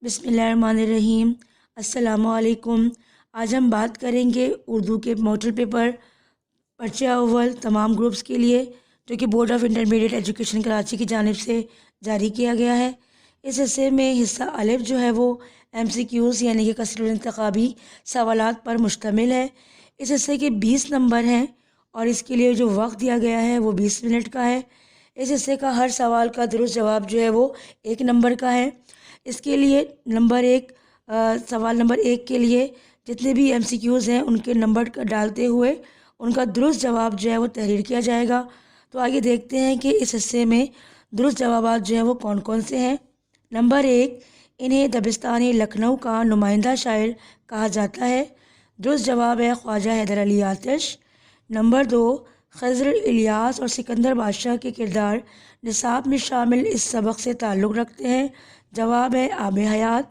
بسم اللہ الرحمن الرحیم۔ السلام علیکم۔ آج ہم بات کریں گے اردو کے ماڈل پیپر پرچہ اول تمام گروپس کے لیے، جو کہ board of intermediate education Karachi کی جانب سے جاری کیا گیا ہے۔ اس حصے میں حصہ الف جو ہے وہ MCQs یعنی کہ کثیر الانتخابی سوالات پر مشتمل ہے۔ اس حصے کے 20 نمبر ہیں اور اس کے لیے جو وقت دیا گیا ہے وہ 20 منٹ کا ہے۔ اس حصے کا ہر سوال کا درست جواب جو ہے وہ 1 نمبر کا ہے۔ اس کے لیے سوال نمبر 1 کے لیے جتنے بھی MCQs ہیں ان کے نمبر ڈالتے ہوئے ان کا درست جواب جو ہے وہ تحریر کیا جائے گا۔ تو آگے دیکھتے ہیں کہ اس حصے میں درست جوابات جو ہیں وہ کون کون سے ہیں۔ نمبر 1، انہیں دبستان لکھنؤ کا نمائندہ شاعر کہا جاتا ہے۔ درست جواب ہے خواجہ حیدر علی آتش۔ نمبر 2، خضر الیاس اور سکندر بادشاہ کے کردار نصاب میں شامل اس سبق سے تعلق رکھتے ہیں۔ جواب ہے آب حیات۔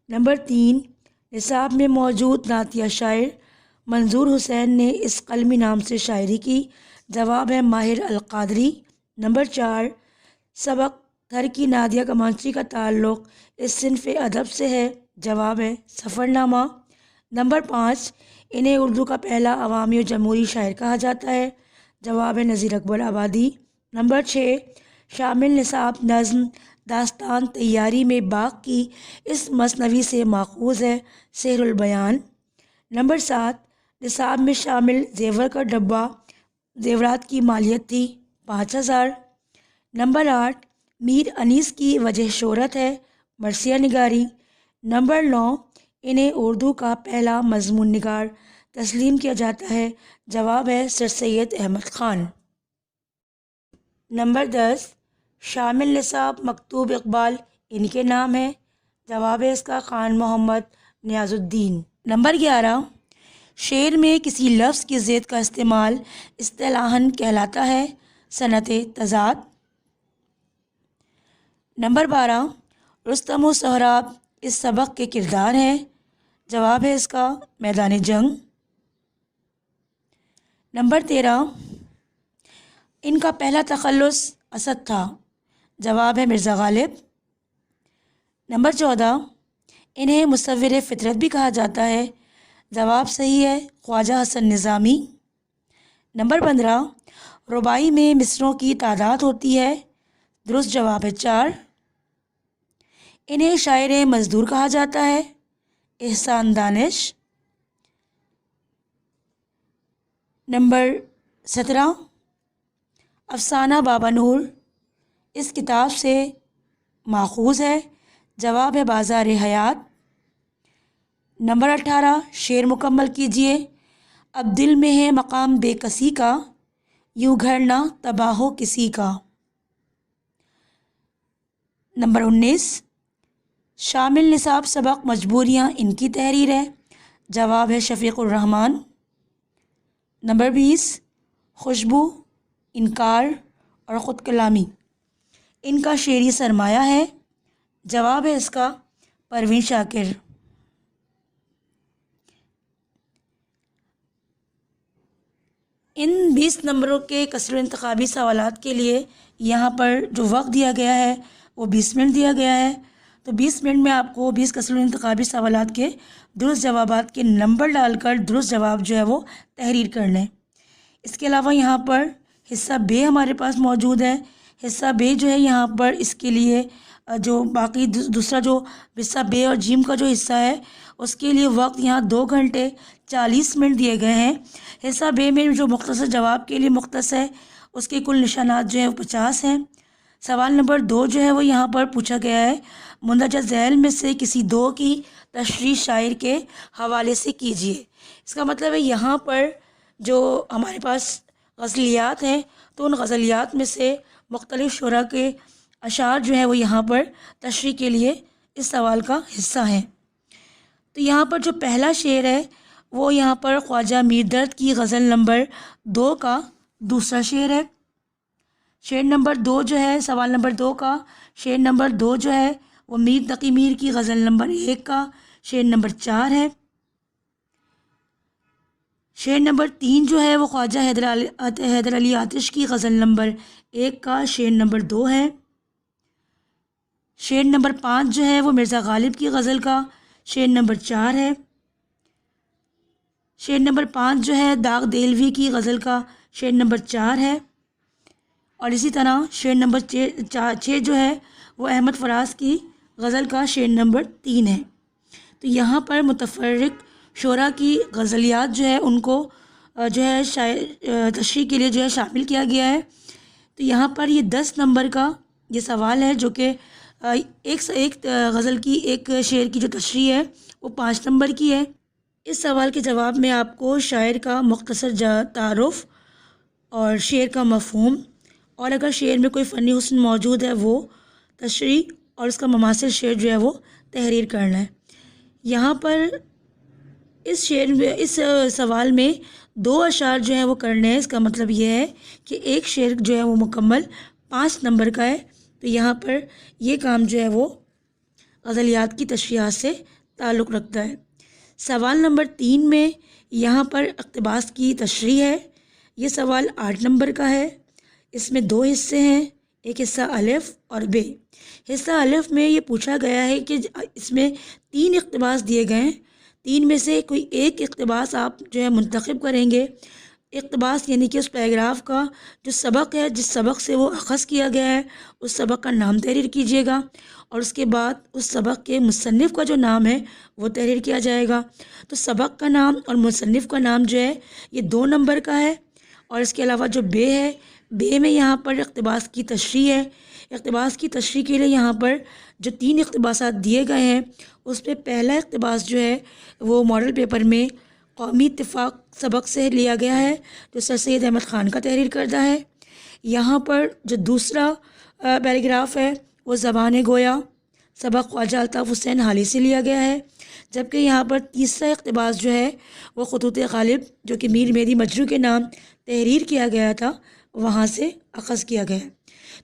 نمبر 3، نصاب میں موجود نعتیہ شاعر منظور حسین نے اس قلمی نام سے شاعری کی۔ جواب ہے ماہر القادری۔ نمبر 4، سبق تھر کی نادیہ کمانچی کا تعلق اس صنف ادب سے ہے۔ جواب ہے سفر نامہ۔ نمبر 5، انہیں اردو کا پہلا عوامی و جمہوری شاعر کہا جاتا ہے۔ جواب ہے نذیر اکبر آبادی۔ نمبر 6، شامل نصاب نظم داستان تیاری میں باغ کی اس مثنوی سے ماخوذ ہے سحر البیان۔ نمبر 7، نصاب میں شامل زیور کا ڈبہ زیورات کی مالیت تھی 5000۔ نمبر 8، میر انیس کی وجہ شہرت ہے مرثیہ نگاری۔ نمبر 9، انہیں اردو کا پہلا مضمون نگار تسلیم کیا جاتا ہے۔ جواب ہے سر سید احمد خان۔ نمبر 10، شامل نصاب مکتوب اقبال ان کے نام ہے۔ جواب ہے اس کا خان محمد نیاز الدین۔ نمبر 11، شعر میں کسی لفظ کی زید کا استعمال اصطلاحاً کہلاتا ہے صنعت تضاد۔ نمبر 12، رستم و سہراب اس سبق کے کردار ہیں۔ جواب ہے اس کا میدان جنگ۔ نمبر 13، ان کا پہلا تخلص اسد تھا۔ جواب ہے مرزا غالب۔ نمبر 14، انہیں مصور فطرت بھی کہا جاتا ہے۔ جواب صحیح ہے خواجہ حسن نظامی۔ نمبر 15، رباعی میں مصروں کی تعداد ہوتی ہے۔ درست جواب ہے 4۔ انہیں شاعر مزدور کہا جاتا ہے۔ احسان دانش۔ نمبر 17، افسانہ بابا نور اس کتاب سے ماخوذ ہے۔ جواب ہے بازار حیات۔ نمبر 18، شعر مکمل کیجیے۔ اب دل میں ہے مقام بے کسی کا، یوں گھر نہ تباہ ہو کسی کا۔ نمبر 19، شامل نصاب سبق مجبوریاں ان کی تحریر ہے۔ جواب ہے شفیق الرحمان۔ نمبر 20، خوشبو، انکار اور خود کلامی ان کا شعری سرمایہ ہے۔ جواب ہے اس کا پروین شاکر۔ ان 20 نمبروں کے کثیر انتخابی سوالات کے لیے یہاں پر جو وقت دیا گیا ہے وہ 20 منٹ دیا گیا ہے۔ تو 20 منٹ میں آپ کو 20 کثیر انتخابی سوالات کے درست جوابات کے نمبر ڈال کر درست جواب جو ہے وہ تحریر کرنے۔ اس کے علاوہ یہاں پر حصہ بے ہمارے پاس موجود ہے۔ حصہ بے جو ہے یہاں پر اس کے لیے جو باقی دوسرا جو حصہ بے اور جیم کا جو حصہ ہے اس کے لیے وقت یہاں 2 گھنٹے 40 منٹ دیے گئے ہیں۔ حصہ بے میں جو مختصر جواب کے لیے مختص ہے اس کے کل نشانات جو ہیں وہ 50 ہیں۔ سوال نمبر 2 جو ہے وہ یہاں پر پوچھا گیا ہے مندرجہ ذیل میں سے کسی 2 کی تشریح شاعر کے حوالے سے کیجیے۔ اس کا مطلب ہے یہاں پر جو ہمارے پاس غزلیات ہیں تو ان غزلیات میں سے مختلف شعراء کے اشعار جو ہیں وہ یہاں پر تشریح کے لیے اس سوال کا حصہ ہیں۔ تو یہاں پر جو پہلا شعر ہے وہ یہاں پر خواجہ میر درد کی غزل نمبر 2 کا دوسرا شعر ہے۔ شعر نمبر 2 جو ہے سوال نمبر 2 کا شعر نمبر 2 جو ہے وہ میر تقی میر کی غزل نمبر 1 کا شعر نمبر 4 ہے۔ شعر نمبر 3 جو ہے وہ خواجہ حیدر علی آتش کی غزل نمبر 1 کا شعر نمبر 2 ہے۔ شعر نمبر 5 جو ہے وہ مرزا غالب کی غزل کا شعر نمبر 4 ہے۔ شعر نمبر 5 جو ہے داغ دہلوی کی غزل کا شعر نمبر 4 ہے، اور اسی طرح شعر نمبر 6 جو ہے وہ احمد فراز کی غزل کا شعر نمبر 3 ہے۔ تو یہاں پر متفرق شعراء کی غزلیات جو ہے ان کو جو ہے تشریح کے لیے جو ہے شامل کیا گیا ہے۔ تو یہاں پر یہ 10 نمبر کا یہ سوال ہے، جو کہ ایک غزل کی ایک شعر کی جو تشریح ہے وہ 5 نمبر کی ہے۔ اس سوال کے جواب میں آپ کو شاعر کا مختصر تعارف اور شعر کا مفہوم، اور اگر شعر میں کوئی فنی حسن موجود ہے وہ تشریح، اور اس کا مماثل شعر جو ہے وہ تحریر کرنا ہے۔ یہاں پر اس سوال میں 2 اشعار جو ہے وہ کرنے ہیں۔ اس کا مطلب یہ ہے کہ ایک شعر جو ہے وہ مکمل 5 نمبر کا ہے۔ تو یہاں پر یہ کام جو ہے وہ غزلیات کی تشریحات سے تعلق رکھتا ہے۔ سوال نمبر 3 میں یہاں پر اقتباس کی تشریح ہے۔ یہ سوال 8 نمبر کا ہے۔ اس میں 2 حصے ہیں، ایک حصہ الف اور ب۔ حصہ الف میں یہ پوچھا گیا ہے کہ اس میں 3 اقتباس دیے گئے ہیں، 3 میں سے کوئی ایک اقتباس آپ جو ہے منتخب کریں گے۔ اقتباس یعنی کہ اس پیراگراف کا جو سبق ہے، جس سبق سے وہ اخذ کیا گیا ہے، اس سبق کا نام تحریر کیجیے گا، اور اس کے بعد اس سبق کے مصنف کا جو نام ہے وہ تحریر کیا جائے گا۔ تو سبق کا نام اور مصنف کا نام جو ہے یہ 2 نمبر کا ہے، اور اس کے علاوہ جو ب ہے، ب میں یہاں پر اقتباس کی تشریح ہے۔ اقتباس کی تشریح کے لیے یہاں پر جو 3 اقتباسات دیے گئے ہیں، اس پہ پہلا اقتباس جو ہے وہ ماڈل پیپر میں قومی اتفاق سبق سے لیا گیا ہے، جو سر سید احمد خان کا تحریر کردہ ہے۔ یہاں پر جو دوسرا پیراگراف ہے وہ زبان گویا سبق خواجہ الطاف حسین حالی سے لیا گیا ہے، جبکہ یہاں پر تیسرا اقتباس جو ہے وہ خطوط غالب، جو کہ میر مہدی مجروح کے نام تحریر کیا گیا تھا، وہاں سے اخذ کیا گیا ہے۔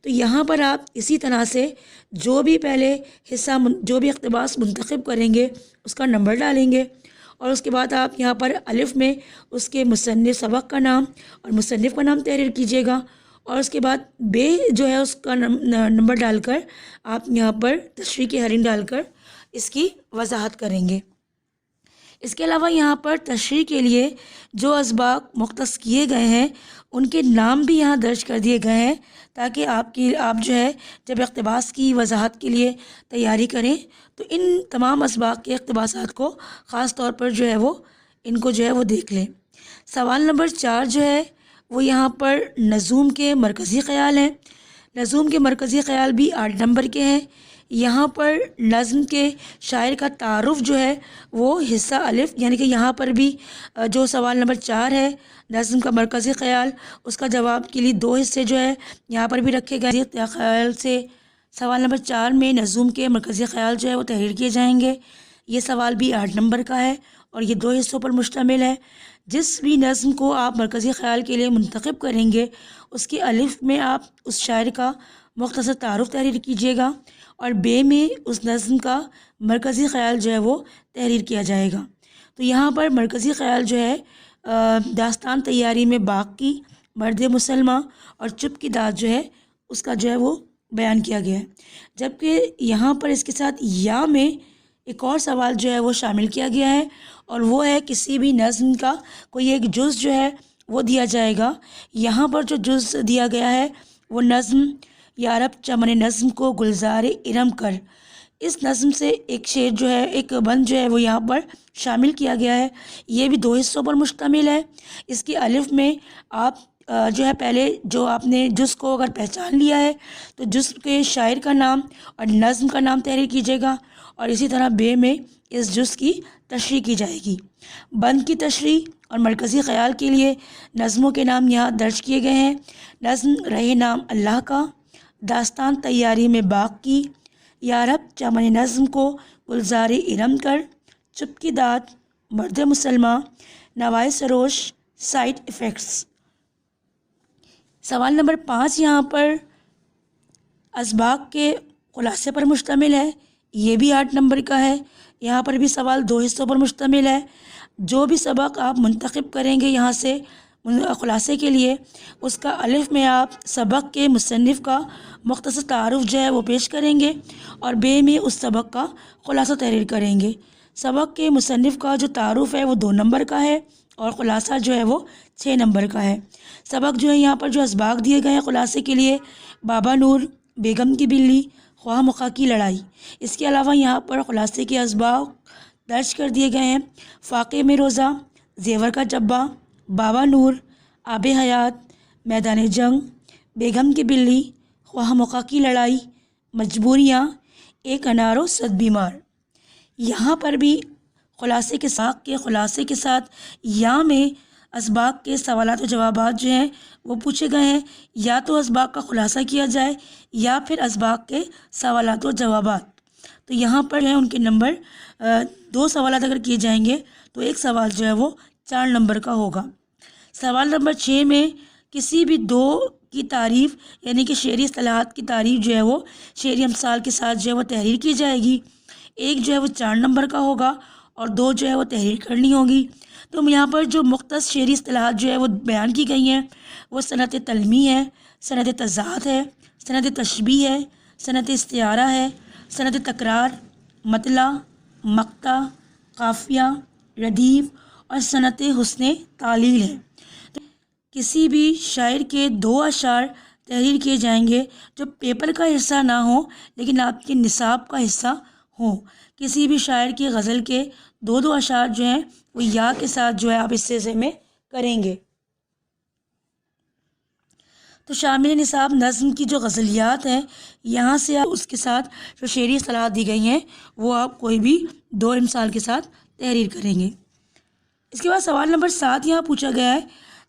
تو یہاں پر آپ اسی طرح سے جو بھی پہلے حصہ جو بھی اقتباس منتخب کریں گے اس کا نمبر ڈالیں گے، اور اس کے بعد آپ یہاں پر الف میں اس کے مصنف سبق کا نام اور مصنف کا نام تحریر کیجیے گا، اور اس کے بعد بے جو ہے اس کا نمبر ڈال کر آپ یہاں پر تشریح کی حریم ڈال کر اس کی وضاحت کریں گے۔ اس کے علاوہ یہاں پر تشریح کے لیے جو اسباق مختص کیے گئے ہیں ان کے نام بھی یہاں درج کر دیے گئے ہیں، تاکہ آپ جو ہے جب اقتباس کی وضاحت کے لیے تیاری کریں تو ان تمام اسباق کے اقتباسات کو خاص طور پر جو ہے وہ ان کو جو ہے وہ دیکھ لیں۔ سوال نمبر 4 جو ہے وہ یہاں پر نظوم کے مرکزی خیال ہیں۔ نظوم کے مرکزی خیال بھی 8 نمبر کے ہیں۔ یہاں پر نظم کے شاعر کا تعارف جو ہے وہ حصہ الف، یعنی کہ یہاں پر بھی جو سوال نمبر 4 ہے نظم کا مرکزی خیال، اس کا جواب کے لیے 2 حصے جو ہے یہاں پر بھی رکھے گئے۔ خیال سے سوال نمبر 4 میں نظم کے مرکزی خیال جو ہے وہ تحریر کیے جائیں گے۔ یہ سوال بھی 8 نمبر کا ہے اور یہ 2 حصوں پر مشتمل ہے۔ جس بھی نظم کو آپ مرکزی خیال کے لیے منتخب کریں گے اس کے الف میں آپ اس شاعر کا مختصر تعارف تحریر کیجیے گا، اور بے میں اس نظم کا مرکزی خیال جو ہے وہ تحریر کیا جائے گا۔ تو یہاں پر مرکزی خیال جو ہے داستان تیاری میں باغ کی، مرد مسلمہ اور چپ کی داد جو ہے اس کا جو ہے وہ بیان کیا گیا ہے، جبکہ یہاں پر اس کے ساتھ یا میں ایک اور سوال جو ہے وہ شامل کیا گیا ہے، اور وہ ہے کسی بھی نظم کا کوئی ایک جز جو ہے وہ دیا جائے گا۔ یہاں پر جو جز دیا گیا ہے وہ نظم یا رب چمن نظم کو گلزار ارم کر، اس نظم سے ایک شعر جو ہے ایک بند جو ہے وہ یہاں پر شامل کیا گیا ہے۔ یہ بھی 2 حصوں پر مشتمل ہے۔ اس کی الف میں آپ جو ہے پہلے جو آپ نے جز کو اگر پہچان لیا ہے تو جز کے شاعر کا نام اور نظم کا نام تحریر کیجیے گا، اور اسی طرح بے میں اس جز کی تشریح کی جائے گی۔ بند کی تشریح اور مرکزی خیال کے لیے نظموں کے نام یہاں درج کیے گئے ہیں۔ نظم رہے نام اللہ کا، داستان تیاری میں باغ کی، یا رب چمن نظم کو گلزار ارم کر، چپ کی داد، مرد مسلمہ، نوائے سروش، سائڈ افیکٹس۔ سوال نمبر 5 یہاں پر اسباق کے خلاصے پر مشتمل ہے، یہ بھی 8 نمبر کا ہے۔ یہاں پر بھی سوال 2 حصوں پر مشتمل ہے۔ جو بھی سبق آپ منتخب کریں گے یہاں سے خلاصے کے لیے اس کا الف میں آپ سبق کے مصنف کا مختصر تعارف جو ہے وہ پیش کریں گے اور بے میں اس سبق کا خلاصہ تحریر کریں گے۔ سبق کے مصنف کا جو تعارف ہے وہ 2 نمبر کا ہے اور خلاصہ جو ہے وہ 6 نمبر کا ہے۔ سبق جو ہے یہاں پر جو اسباق دیے گئے ہیں خلاصے کے لیے: بابا نور، بیگم کی بلی، خواہ مخواہ کی لڑائی۔ اس کے علاوہ یہاں پر خلاصے کے اسباق درج کر دیے گئے ہیں: فاقے میں روزہ، زیور کا جبہ، بابا نور، آب حیات، میدان جنگ، بیگم کی بلی، خواہ مخواہ کی لڑائی، مجبوریاں، ایک انار و 100 بیمار۔ یہاں پر بھی خلاصے کے ساق کے خلاصے کے ساتھ یا میں اسباق کے سوالات و جوابات جو ہیں وہ پوچھے گئے ہیں، یا تو اسباق کا خلاصہ کیا جائے یا پھر اسباق کے سوالات و جوابات۔ تو یہاں پر ہے ان کے نمبر 2 سوالات اگر کیے جائیں گے تو ایک سوال جو ہے وہ 4 نمبر کا ہوگا۔ سوال نمبر 6 میں کسی بھی 2 کی تعریف یعنی کہ شعری اصطلاحات کی تعریف جو ہے وہ شعری امثال کے ساتھ جو ہے وہ تحریر کی جائے گی۔ ایک جو ہے وہ 4 نمبر کا ہوگا اور 2 جو ہے وہ تحریر کرنی ہوگی۔ تو یہاں پر جو مختص شعری اصطلاحات جو ہے وہ بیان کی گئی ہیں وہ صنعت تلمیح ہے، صنعت تضاد ہے، صنعت تشبیہ ہے، صنعت استعارہ ہے، صنعت تکرار، مطلع، مقطع، قافیہ، ردیف اور صنعت حسن تعلیل ہے۔ کسی بھی شاعر کے 2 اشعار تحریر کیے جائیں گے جو پیپر کا حصہ نہ ہوں لیکن آپ کے نصاب کا حصہ ہوں۔ کسی بھی شاعر کی غزل کے 2 اشعار جو ہیں وہ یا کے ساتھ جو ہے آپ اس حصے میں کریں گے۔ تو شامل نصاب نظم کی جو غزلیات ہیں یہاں سے آپ اس کے ساتھ جو شعری اصطلاحات دی گئی ہیں وہ آپ کوئی بھی 2 امثال کے ساتھ تحریر کریں گے۔ اس کے بعد سوال نمبر 7 یہاں پوچھا گیا ہے: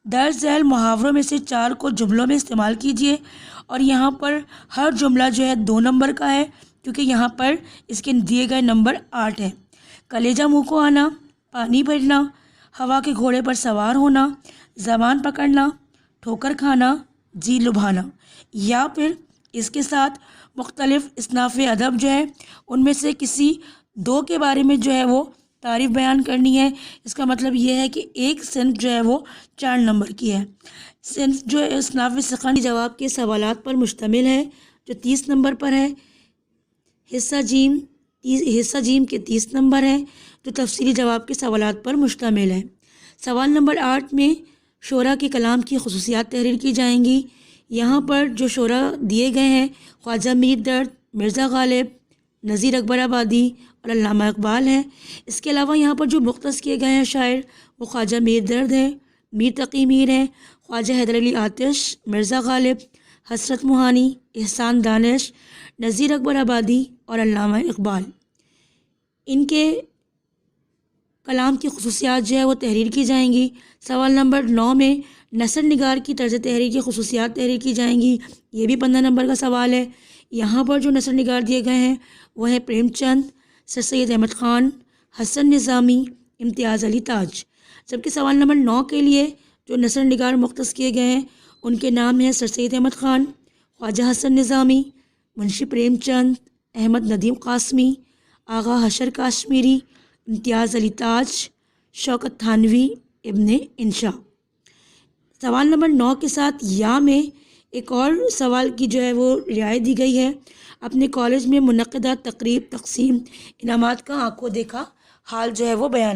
درج ذیل محاوروں میں سے 4 کو جملوں میں استعمال کیجیے۔ اور یہاں پر ہر جملہ جو ہے 2 نمبر کا ہے کیونکہ یہاں پر اس کے دیے گئے نمبر 8 ہیں۔ کلیجہ منہ کو آنا، پانی بھرنا، ہوا کے گھوڑے پر سوار ہونا، زبان پکڑنا، ٹھوکر کھانا، جی لبھانا۔ یا پھر اس کے ساتھ مختلف اصناف ادب جو ہے ان میں سے کسی 2 کے بارے میں جو ہے وہ تعریف بیان کرنی ہے۔ اس کا مطلب یہ ہے کہ ایک صنف جو ہے وہ 4 نمبر کی ہے۔ صنف جو ہے اصناف ثقل جواب کے سوالات پر مشتمل ہے جو 30 نمبر پر ہے۔ حصہ جیم کے 30 نمبر ہیں جو تفصیلی جواب کے سوالات پر مشتمل ہے۔ سوال نمبر 8 میں شعراء کے کلام کی خصوصیات تحریر کی جائیں گی۔ یہاں پر جو شعراء دیے گئے ہیں خواجہ میر درد، مرزا غالب، نذیر اکبر آبادی اور علامہ اقبال ہیں۔ اس کے علاوہ یہاں پر جو مختص کیے گئے ہیں شاعر وہ خواجہ میر درد ہیں، میر تقی میر ہیں، خواجہ حیدر علی آتش، مرزا غالب، حسرت موہانی، احسان دانش، نذیر اکبر آبادی اور علامہ اقبال۔ ان کے کلام کی خصوصیات جو ہے وہ تحریر کی جائیں گی۔ سوال نمبر 9 میں نثر نگار کی طرز تحریر کی خصوصیات تحریر کی جائیں گی۔ یہ بھی 15 نمبر کا سوال ہے۔ یہاں پر جو نثر نگار دیے گئے ہیں وہ ہیں پریم چند، سر سید احمد خان، حسن نظامی، امتیاز علی تاج۔ جبکہ سوال نمبر 9 کے لیے جو نثر نگار مختص کیے گئے ہیں ان کے نام ہیں سر سید احمد خان، خواجہ حسن نظامی، منشی پریم چند، احمد ندیم قاسمی، آغا حشر کاشمیری، امتیاز علی تاج، شوکت تھانوی، ابن انشا۔ سوال نمبر 9 کے ساتھ یا میں ایک اور سوال کی جو ہے وہ رعایت دی گئی ہے: اپنے کالج میں منعقدہ تقریب، تقسیم انعامات کا آنکھوں دیکھا حال جو ہے وہ بیان